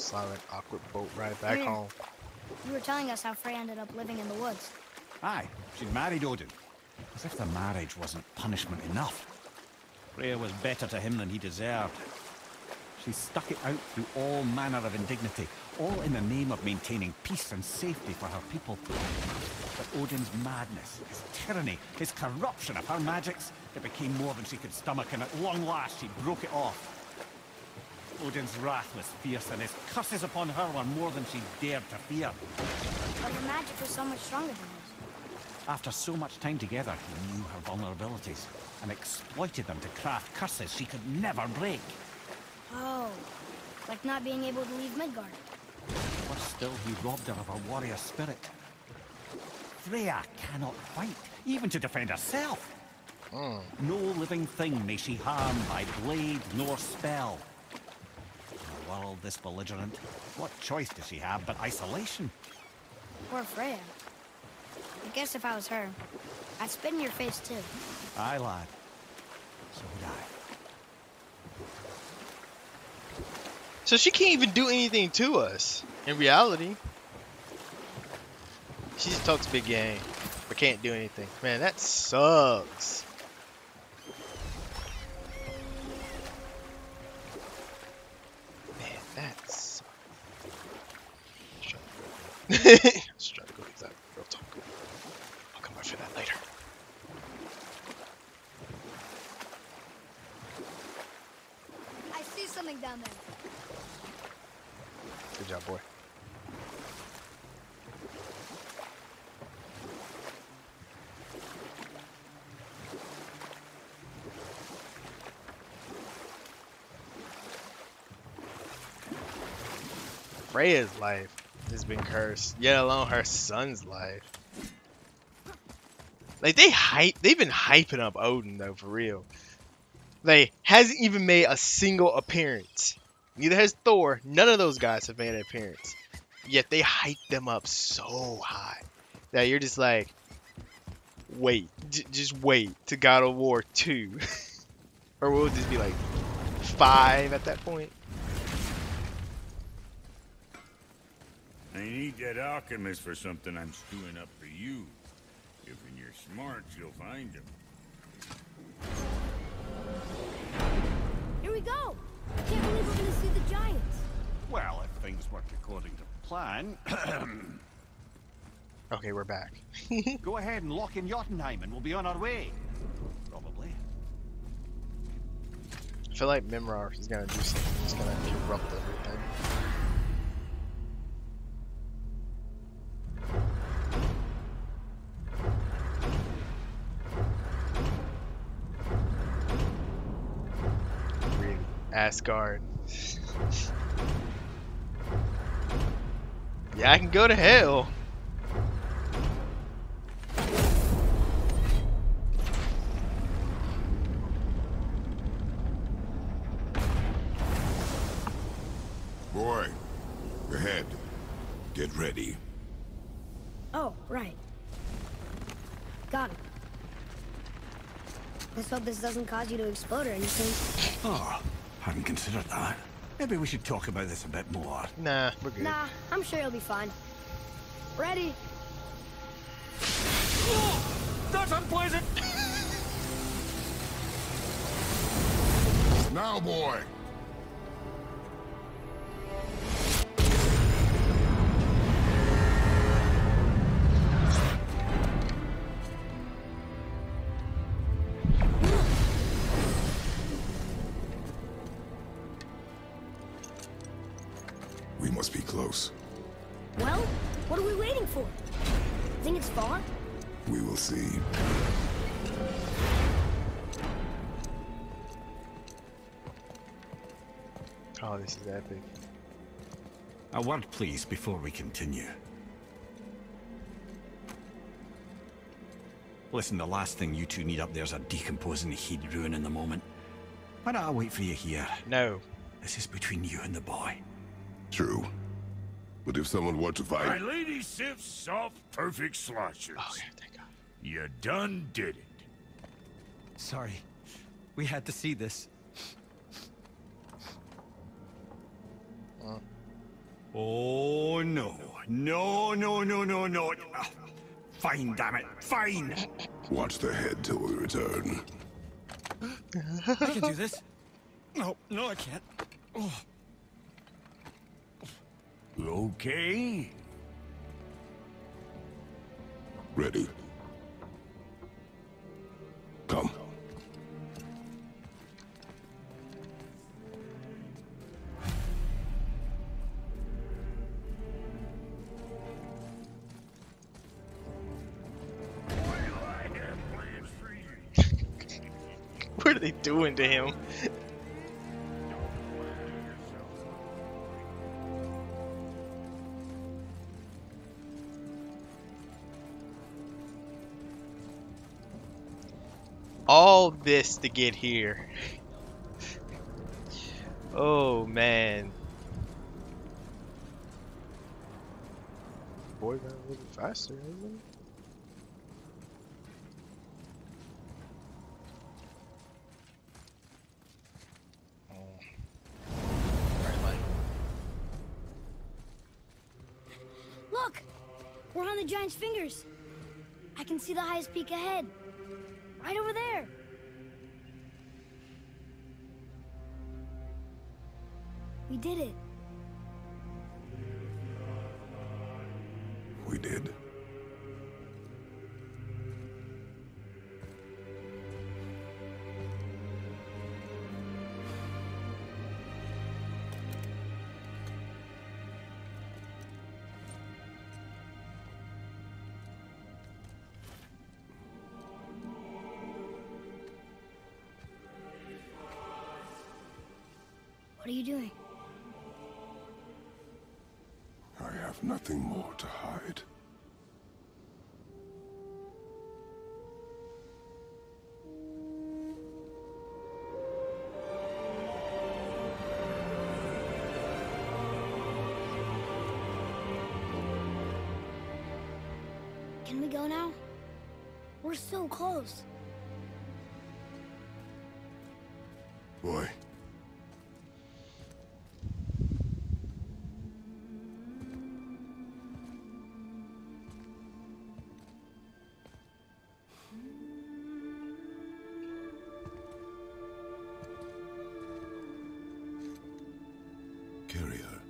silent, awkward boat ride back home. You were telling us how Frey ended up living in the woods. Aye, she'd married Odin. As if the marriage wasn't punishment enough. Freya was better to him than he deserved. She stuck it out through all manner of indignity, all in the name of maintaining peace and safety for her people. But Odin's madness, his tyranny, his corruption of her magics, it became more than she could stomach, and at long last she broke it off. Odin's wrath was fierce, and his curses upon her were more than she dared to fear. But her magic was so much stronger than his. After so much time together, he knew her vulnerabilities, and exploited them to craft curses she could never break. Oh, like not being able to leave Midgard. Worse still, he robbed her of her warrior spirit. Freya cannot fight, even to defend herself. No living thing may she harm by blade nor spell. In a world this belligerent, what choice does she have but isolation? Poor Freya. I guess if I was her, I'd spit in your face too. Aye, lad. So would I. So she can't even do anything to us. In reality, she just talks big game, but can't do anything. Man, that sucks. Man, that sucks. Let's try to go exactly. Real talk. I'll come back for that later. I see something down there. Good job, boy. Freya's life has been cursed, yet alone her son's life. Like they've been hyping up Odin though, for real. Like hasn't even made a single appearance. Neither has Thor. None of those guys have made an appearance. Yet they hype them up so high that you're just like, wait, just wait to God of War 2. Or will it just be like 5 at that point? I need that alchemist for something I'm stewing up for you. If when you're smart, you'll find him. Here we go! I can't believe we're gonna see the giants. Well, if things work according to plan... Okay, we're back. Go ahead and lock in Jotunheim and we'll be on our way. Probably. I feel like Mimrar is gonna do something. He's gonna corrupt everything. Really, Asgard. Yeah, I can go to hell. Boy, ahead. Get ready. Oh, right. Got it. Let's hope this doesn't cause you to explode or anything. Oh, hadn't considered that. Maybe we should talk about this a bit more. Nah, we're good. Nah, I'm sure you'll be fine. Ready? That's unpleasant! Now, boy. We must be close. Well, what are we waiting for? Think it's far? We will see. Oh, this is epic. A word, please, before we continue. Listen, the last thing you two need up there's a decomposing heat ruining the moment. Why don't I wait for you here? No. This is between you and the boy. True. But if someone were to My fight... lady sips soft, perfect sloshes. Okay, thank God. You done did it. Sorry. We had to see this. Oh, no. No, no, no, no, no. Fine, damn it. Fine. Watch the head till we return. I can do this. No, no, I can't. Oh. Okay. Ready. Come. What are they doing to him? All this to get here. Oh man. Boy got a little faster, isn't he? Look! We're on the giant's fingers. I can see the highest peak ahead. Right over there. We did it. We did. What are you doing? I have nothing more to hide. Can we go now? We're so close. Boy. Carry her.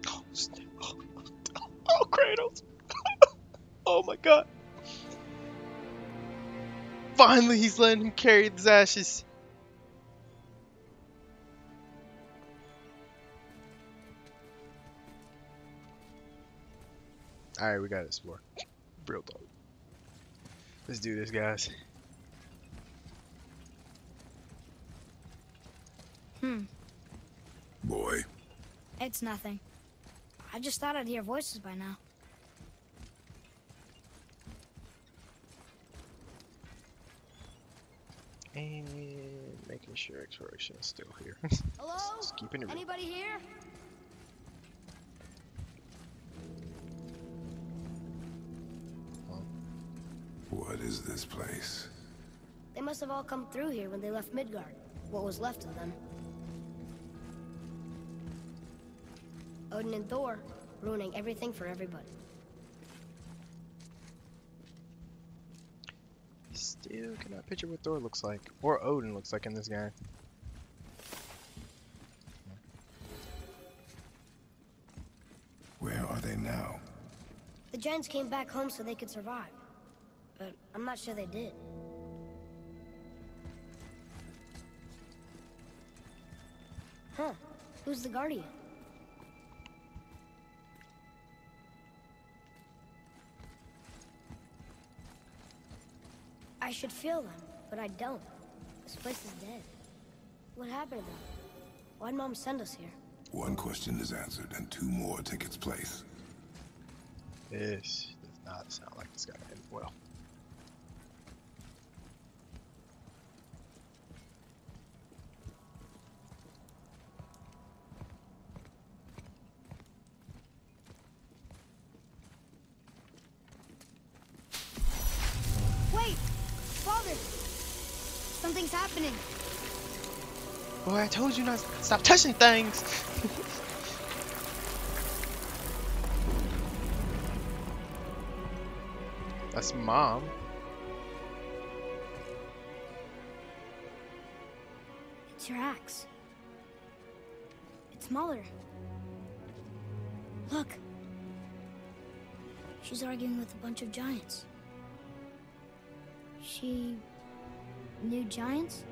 Oh, snap. Oh, Kratos. Oh my god. Finally, he's letting him carry his ashes. Alright, we gotta explore. Real talk. Let's do this, guys. Boy. It's nothing. I just thought I'd hear voices by now. And making sure exploration is still here. Hello? Just keeping it real. Anybody here? What is this place? They must have all come through here when they left Midgard. What was left of them. Odin and Thor, ruining everything for everybody. Still cannot picture what Thor looks like, or Odin looks like in this guy. Where are they now? The giants came back home so they could survive. But I'm not sure they did. Huh. Who's the guardian? I should feel them, but I don't. This place is dead. What happened to them? Why'd Mom send us here? One question is answered, and two more take its place. This does not sound like it's gonna end well. Wait! Father! Something's happening. Boy, I told you not to stop touching things. That's Mom. It's your axe. It's Mother. Look. She's arguing with a bunch of giants. She knew giants?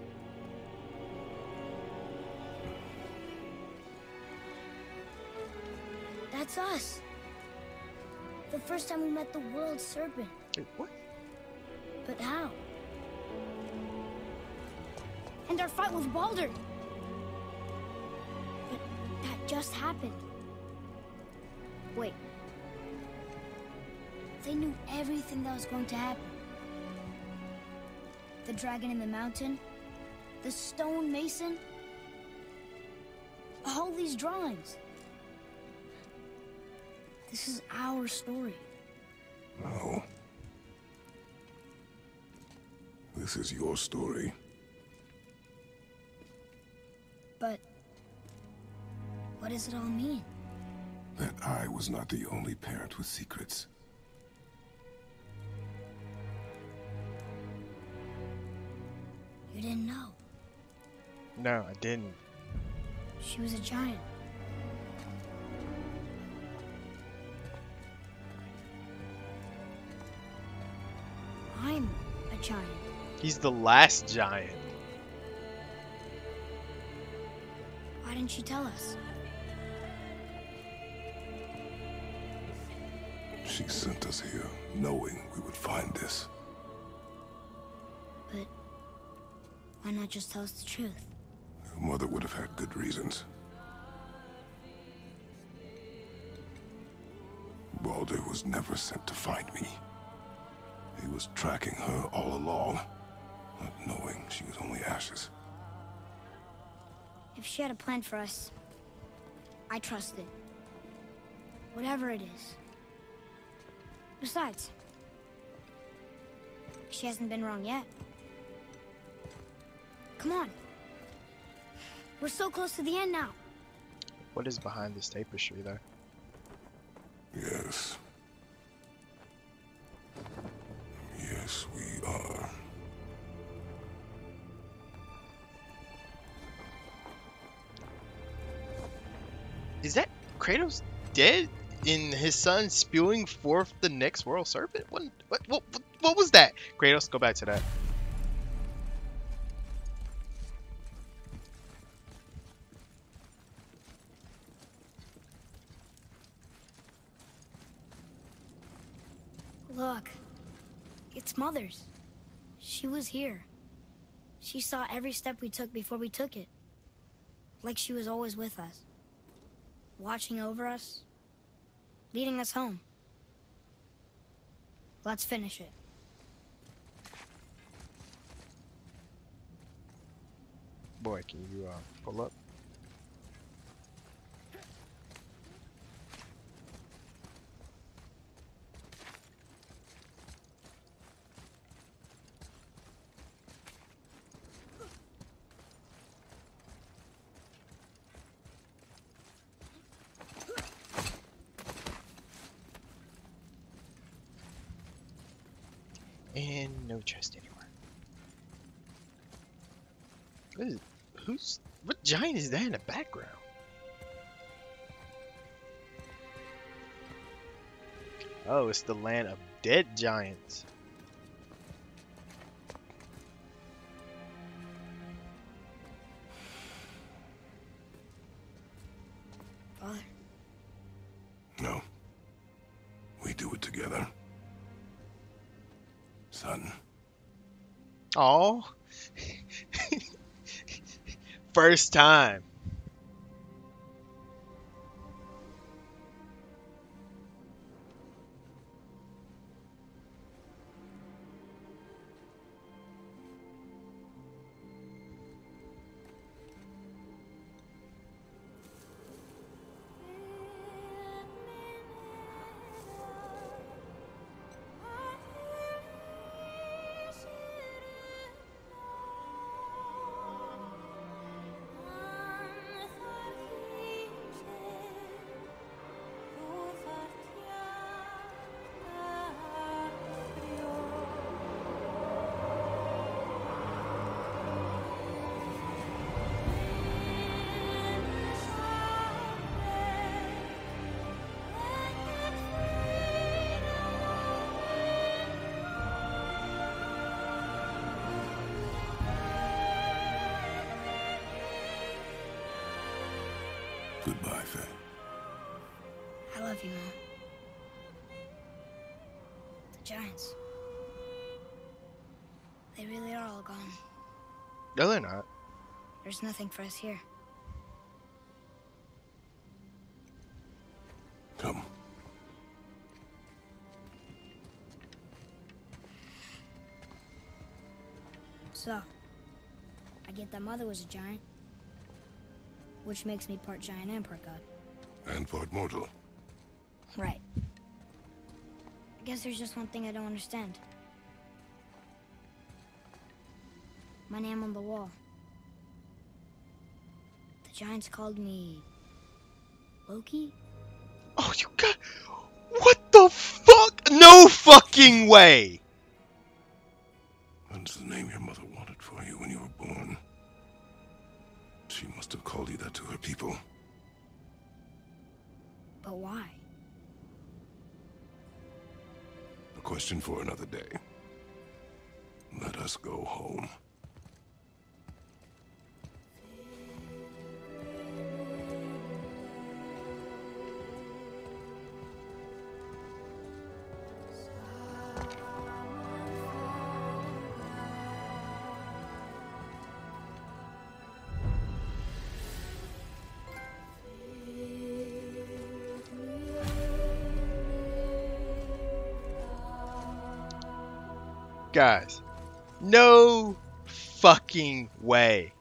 That's us. The first time we met the world serpent. Wait, what? But how? And our fight with Baldur. But that just happened. Wait. They knew everything that was going to happen. The dragon in the mountain, the stone mason, all these drawings. This is our story. No. This is your story. But what does it all mean? That I was not the only parent with secrets. You didn't know. No, I didn't. She was a giant. I'm a giant. He's the last giant. Why didn't you tell us? She sent us here, knowing we would find this. But why not just tell us the truth? Your mother would have had good reasons. Baldur was never sent to find me. He was tracking her all along, not knowing she was only ashes. If she had a plan for us, I trust it. Whatever it is. Besides, she hasn't been wrong yet. Come on. We're so close to the end now. What is behind this tapestry, though? Yes. Yes, we are. Is that Kratos dead? In his son spewing forth the next world serpent? What was that? Kratos, go back to that. Look, it's Mother's. She was here. She saw every step we took before we took it. Like she was always with us. Watching over us. Leading us home. Let's finish it. Boy, can you pull up? And no chest anywhere. What giant is that in the background? Oh, it's the land of dead giants. Father. No. We do it together. Son. Oh, first time. Goodbye, Faye. I love you, Mom. The Giants. They really are all gone. No, they're not. There's nothing for us here. Come. So, I get that Mother was a giant, which makes me part giant and part god. And part mortal. Right. I guess there's just one thing I don't understand. My name on the wall. The Giants called me... Loki? Oh, you got... What the fuck? No fucking way! That's the name your mother wanted for you when you were born. She must have called you that to her people. But why? A question for another day. Let us go home. Guys, no fucking way.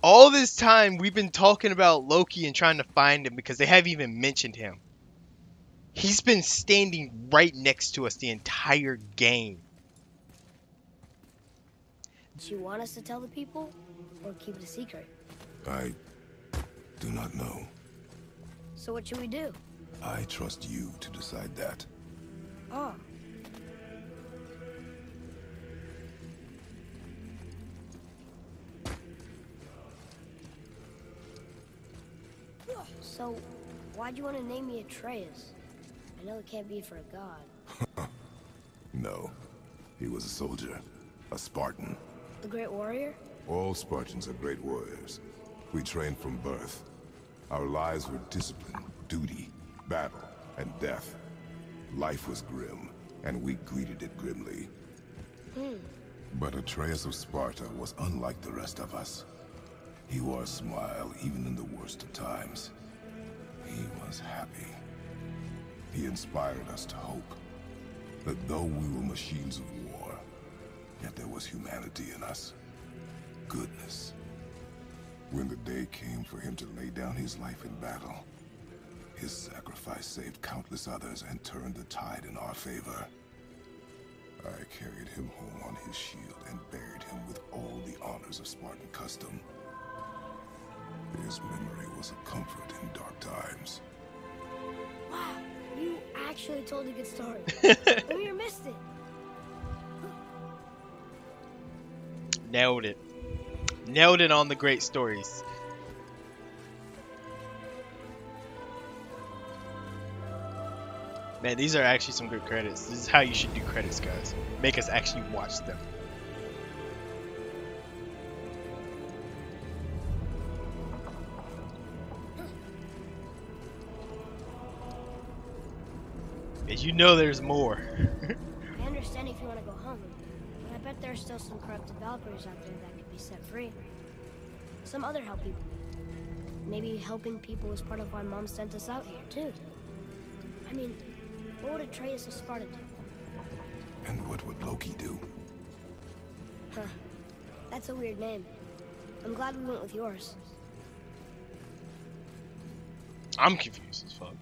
All this time we've been talking about Loki and trying to find him because they haven't even mentioned him. He's been standing right next to us the entire game. Do you want us to tell the people, or keep it a secret? I do not know. So what should we do? I trust you to decide that. Oh. So, why'd you want to name me Atreus? I know it can't be for a god. No. He was a soldier. A Spartan. The Great Warrior? All Spartans are great warriors. We trained from birth. Our lives were discipline, duty, battle, and death. Life was grim, and we greeted it grimly. But Atreus of Sparta was unlike the rest of us. He wore a smile even in the worst of times. He was happy. He inspired us to hope that though we were machines of war, yet there was humanity in us. Goodness. When the day came for him to lay down his life in battle, his sacrifice saved countless others and turned the tide in our favor. I carried him home on his shield and buried him with all the honors of Spartan custom. His memory was a comfort in dark times. Wow, you actually told a good story. We missed it. Nailed it. Nailed it on the great stories. Man, these are actually some good credits. This is how you should do credits, guys. Make us actually watch them. And you know there's more. I understand if you want to go home, but I bet there are still some corrupted Valkyries out there that could be set free. Some other help people. Maybe helping people is part of why Mom sent us out here, too. I mean, what would Atreus of Sparta do? And what would Loki do? Huh. That's a weird name. I'm glad we went with yours. I'm confused as fuck.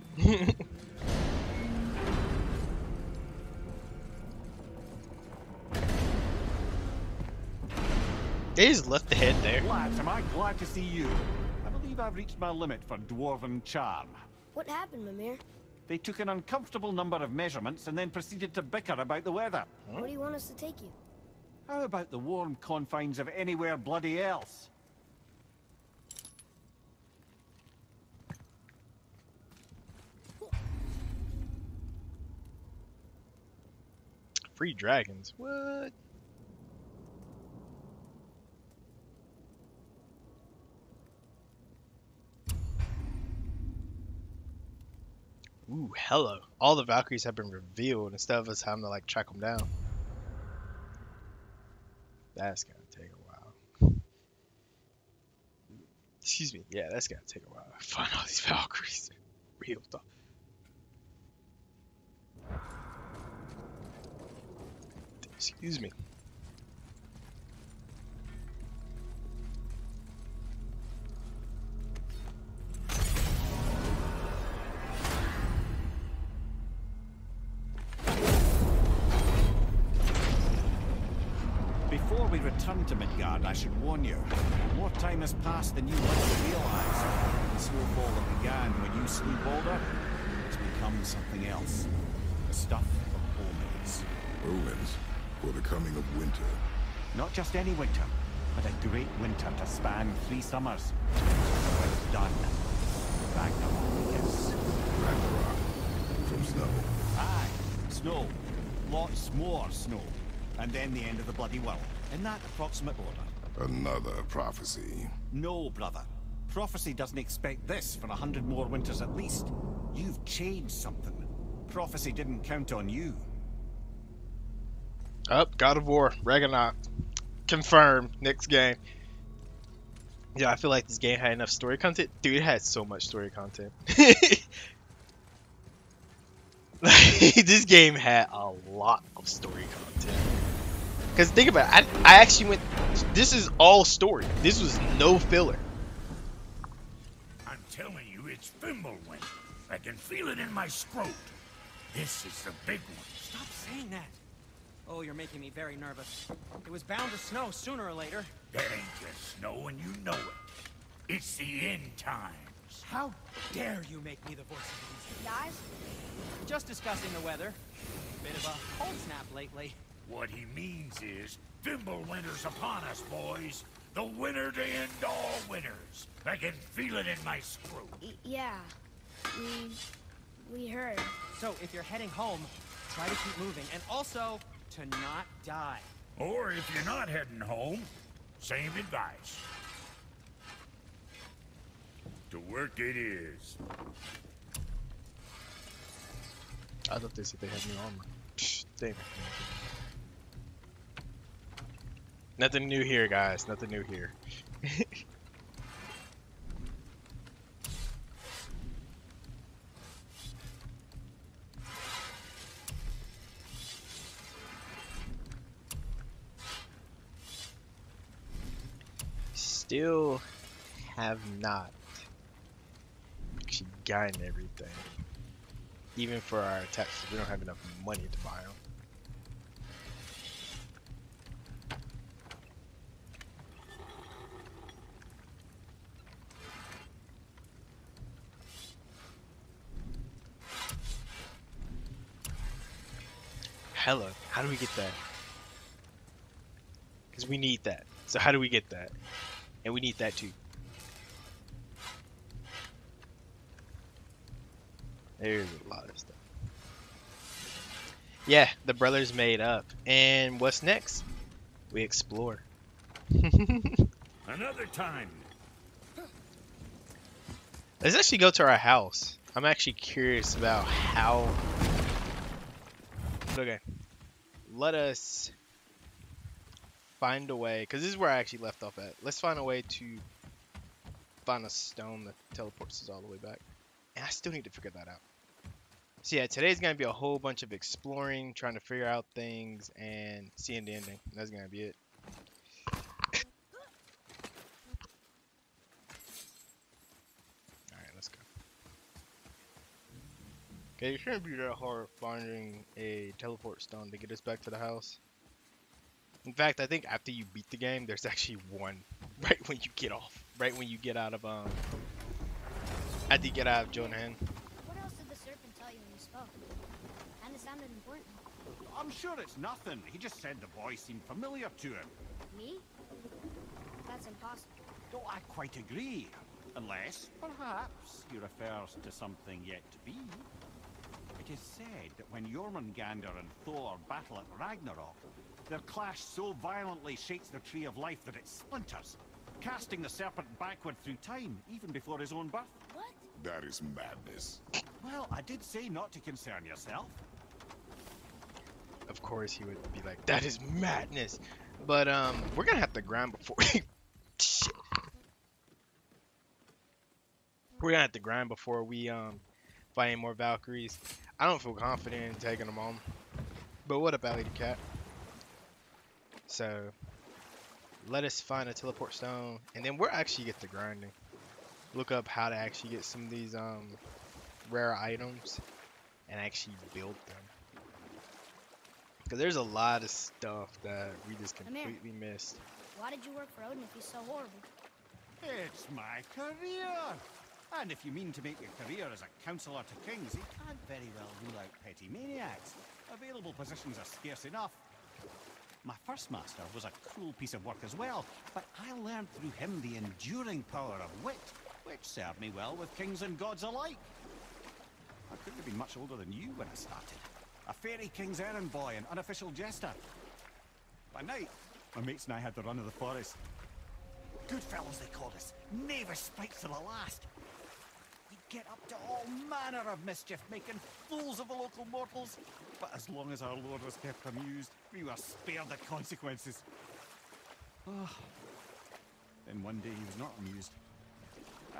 They just left the head there. Lads, am I glad to see you? I believe I've reached my limit for dwarven charm. What happened, Mimir? They took an uncomfortable number of measurements and then proceeded to bicker about the weather. Where do you want us to take you? How about the warm confines of anywhere bloody else? Free dragons. What? Ooh, hello. All the Valkyries have been revealed instead of us having to like track them down. That's gonna take a while. Excuse me. Yeah, that's gonna take a while. Find all these Valkyries. Real stuff. Excuse me. Before we return to Midgard, I should warn you. More time has passed than you might realize. The snowfall that began when you slew Balder has become something else. The stuff of omens. Omens for the coming of winter. Not just any winter, but a great winter to span 3 summers. It's done. Ragnarok begins. Ragnarok from snow. Aye, snow. Lots more snow. And then the end of the bloody world. In that approximate order. Another prophecy. No, brother. Prophecy doesn't expect this for 100 more winters at least. You've changed something. Prophecy didn't count on you. Up, God of War, Ragnarok. Confirmed. Next game. Yeah, I feel like this game had enough story content. Dude, it had so much story content. This game had a lot of story content. Because think about it, I actually went... This is all story. This was no filler. I'm telling you, it's Fimbulwind. I can feel it in my scrot. This is the big one. Stop saying that. Oh, you're making me very nervous. It was bound to snow sooner or later. That ain't just snow and you know it. It's the end times. How dare you make me the voice of reason? Guys, Just discussing the weather. Bit of a cold snap lately. What he means is, Fimbulwinter's upon us, boys. The winter to end all winters. I can feel it in my screw. yeah. We heard. So if you're heading home, try to keep moving. And also, to not die. Or if you're not heading home, same advice. To work it is. I thought they said they had new armor. Psh, damn it. Nothing new here, guys. Nothing new here. Still have not actually gotten everything. Even for our attacks, we don't have enough money to buy them. Hello, how do we get that? Because we need that. So how do we get that? And we need that too. There's a lot of stuff. Yeah, the brothers made up. And what's next? We explore. Another time. Let's actually go to our house. I'm actually curious about how... Okay. Let us find a way, because this is where I actually left off at. Let's find a way to find a stone that teleports us all the way back. And I still need to figure that out. So yeah, today's going to be a whole bunch of exploring, trying to figure out things, and seeing the ending. That's going to be it. Alright, let's go. Okay, it shouldn't be that hard finding a teleport stone to get us back to the house. In fact, I think after you beat the game, there's actually one right when you get off. Right when you get out of, after you get out of Jotunheim. What else did the serpent tell you when you spoke? Kinda sounded important. I'm sure it's nothing. He just said the boy seemed familiar to him. Me? That's impossible. Don't I quite agree? Unless, perhaps, he refers to something yet to be. It is said that when Jormungandr and Thor battle at Ragnarok, their clash so violently shakes the tree of life that it splinters, casting the serpent backward through time, even before his own birth. What? That is madness. Well, I did say not to concern yourself. Of course he would be like, that is madness. But we're gonna have to grind before shit. We're gonna have to grind before we fight any more Valkyries. I don't feel confident in taking them on. But what up, Alley the Cat? So let us find a teleport stone, and then we'll actually get to grinding. Look up how to actually get some of these rare items and actually build them. Because there's a lot of stuff that we just completely missed. Why did you work for Odin if he's so horrible? It's my career! And if you mean to make your career as a counsellor to kings, you can't very well rule out petty maniacs. Available positions are scarce enough. My first master was a cruel piece of work as well, but I learned through him the enduring power of wit, which served me well with kings and gods alike. I couldn't have been much older than you when I started. A fairy king's errand boy and unofficial jester. By night, my mates and I had the run of the forest. Good fellows they called us, knavish sprites to the last. We'd get up to all manner of mischief, making fools of the local mortals. But as long as our lord was kept amused, we were spared the consequences. Oh. Then one day he was not amused,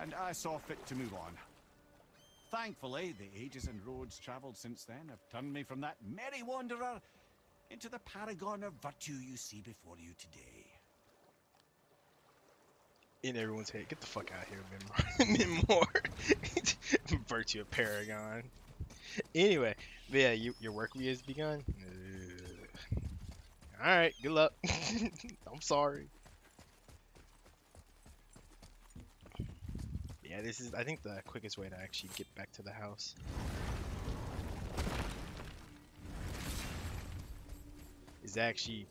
and I saw fit to move on. Thankfully, the ages and roads travelled since then have turned me from that merry wanderer into the paragon of virtue you see before you today. In everyone's head, get the fuck out of here, Minmore. Virtue of paragon. Anyway, but yeah, your work week has begun. Alright, good luck. I'm sorry. Yeah, this is, I think, the quickest way to actually get back to the house. Is to actually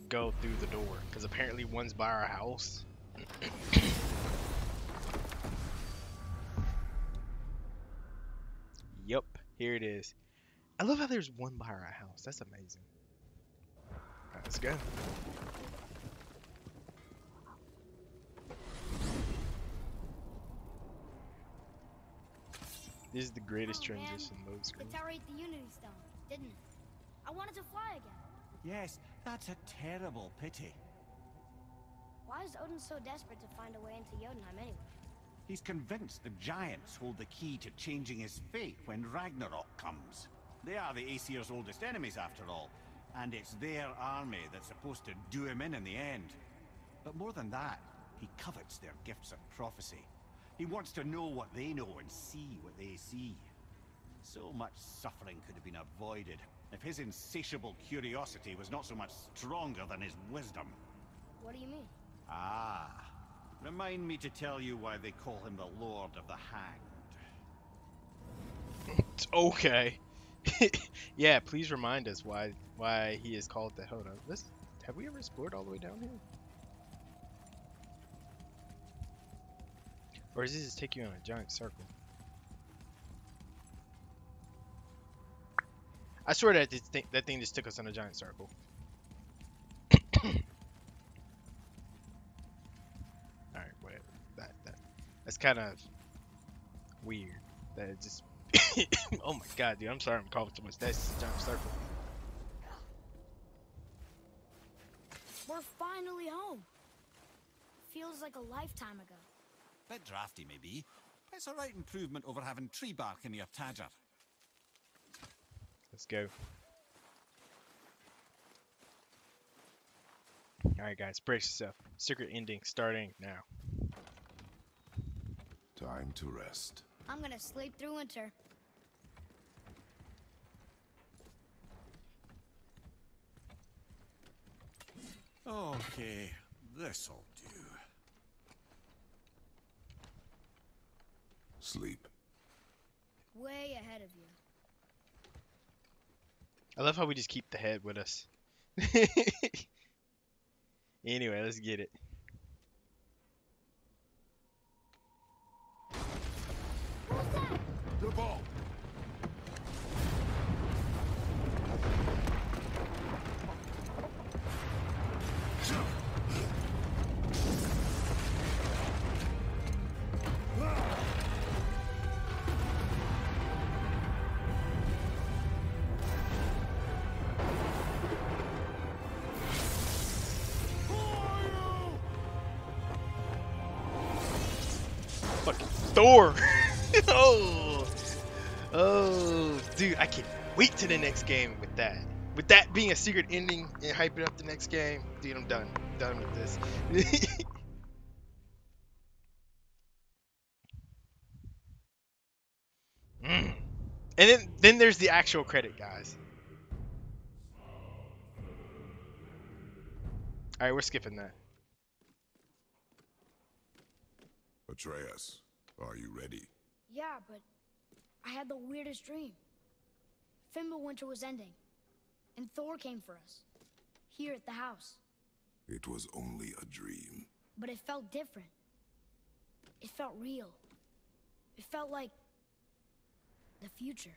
go through the door. Because apparently one's by our house. Yup, here it is. I love how there's one by our house. That's amazing. Alright, let's go. This is the greatest transition load screen. The tower ate the Unity Stone, didn't it? I wanted to fly again. Yes, that's a terrible pity. Why is Odin so desperate to find a way into Jotunheim anyway? He's convinced the giants hold the key to changing his fate when Ragnarok comes. They are the Aesir's oldest enemies, after all, and it's their army that's supposed to do him in the end. But more than that, he covets their gifts of prophecy. He wants to know what they know and see what they see. So much suffering could have been avoided if his insatiable curiosity was not so much stronger than his wisdom. What do you mean? Ah, remind me to tell you why they call him the Lord of the Hanged. Okay. Yeah, please remind us why he is called that. Hold on. Have we ever explored all the way down here? Or does this just take you in a giant circle? I swear that that thing just took us in a giant circle. Alright, whatever. That's kind of weird. That it just... Oh my god, dude. I'm sorry I'm coughing too much. That's just a giant circle. We're finally home. Feels like a lifetime ago. Bit drafty, maybe. It's a right improvement over having tree bark in your tadger. Let's go. Alright guys, brace yourself. Secret ending starting now. Time to rest. I'm gonna sleep through winter. Okay, this'll do. Sleep. Way ahead of you. I love how we just keep the head with us. Anyway, let's get it. The ball. Fucking Thor. Oh, oh, dude, I can't wait to the next game with that. With that being a secret ending and hyping up the next game, dude, I'm done. Done with this. Mm. And then there's the actual credit, guys. All right, we're skipping that. Atreus, are you ready? Yeah, but I had the weirdest dream. Fimbulwinter was ending, and Thor came for us. Here at the house. It was only a dream. But it felt different. It felt real. It felt like the future.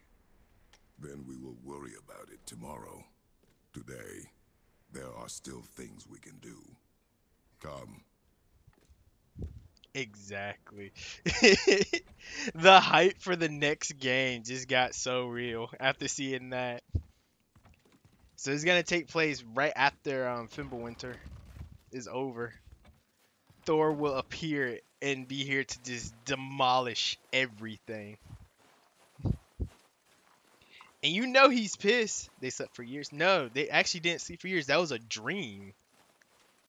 Then we will worry about it tomorrow. Today, there are still things we can do. Come. Exactly. The hype for the next game just got so real after seeing that. So it's gonna take place right after Fimbulwinter is over. Thor will appear and be here to just demolish everything. And you know he's pissed. They slept for years. No, they actually didn't sleep for years. That was a dream.